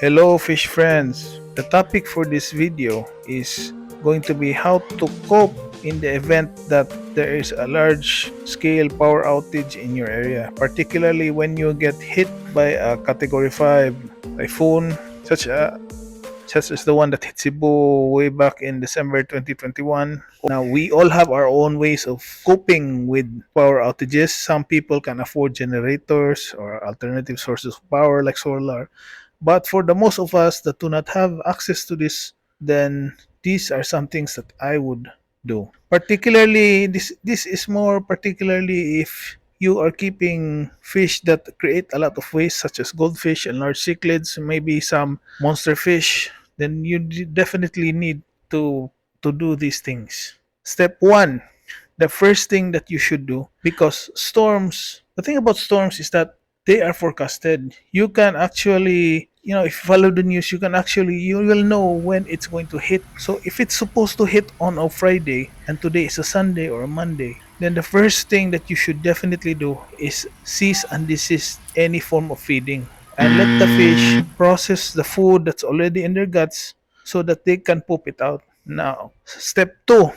Hello fish friends! The topic for this video is going to be how to cope in the event that there is a large scale power outage in your area, particularly when you get hit by a category 5 typhoon such as the one that hit Cebu way back in December 2021. Now, we all have our own ways of coping with power outages. Some people can afford generators or alternative sources of power like solar. But for the most of us that do not have access to this, then these are some things that I would do. Particularly, this is more particularly if you are keeping fish that create a lot of waste, such as goldfish and large cichlids, maybe some monster fish. Then you definitely need to do these things. Step one, the first thing that you should do, because storms, the thing about storms is that they are forecasted. You can actually, if you follow the news, you will know when it's going to hit. So if it's supposed to hit on a Friday and today is a Sunday or a Monday, then the first thing that you should definitely do is cease and desist any form of feeding and let the fish process the food that's already in their guts so that they can poop it out. Now, step two,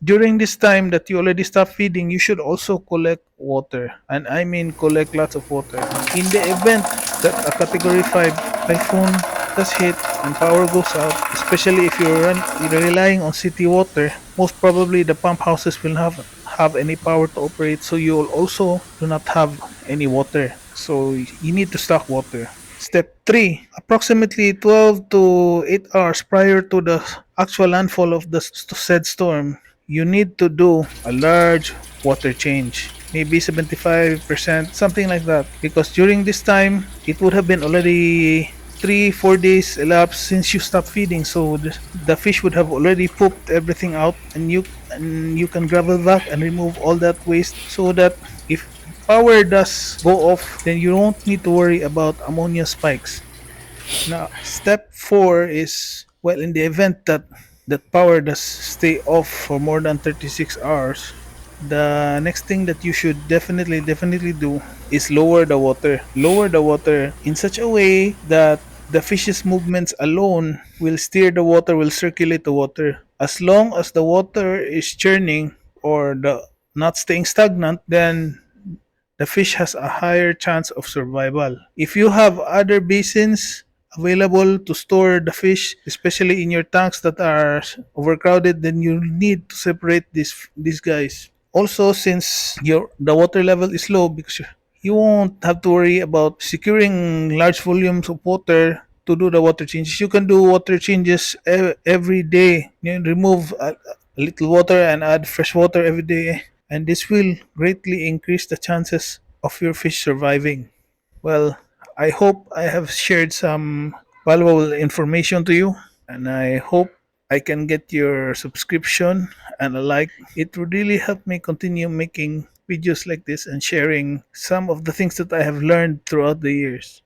during this time that you already stop feeding, you should also collect water. And I mean collect lots of water. In the event that a category 5 typhoon does hit and power goes out, especially if you're relying on city water, most probably the pump houses will have any power to operate, so you will also do not have any water. So you need to stock water. Step 3, approximately 12 to 8 hours prior to the actual landfall of the said storm, you need to do a large water change. Maybe 75%, something like that. Because during this time, it would have been already 3 4 days elapsed since you stopped feeding, so the fish would have already pooped everything out, and you can gravel back and remove all that waste so that if power does go off, then you don't need to worry about ammonia spikes. Now, step 4 is, well, in the event that power does stay off for more than 36 hours, the next thing that you should definitely do is lower the water. Lower the water in such a way that the fish's movements alone will steer the water, will circulate the water. As long as the water is churning or the not staying stagnant, then the fish has a higher chance of survival. If you have other basins available to store the fish, especially in your tanks that are overcrowded, then you need to separate these guys. Also, since the water level is low, because you won't have to worry about securing large volumes of water to do the water changes. You can do water changes every day. You remove a little water and add fresh water every day, and this will greatly increase the chances of your fish surviving. Well, I hope I have shared some valuable information to you, and I hope I can get your subscription and a like. It would really help me continue making videos like this and sharing some of the things that I have learned throughout the years.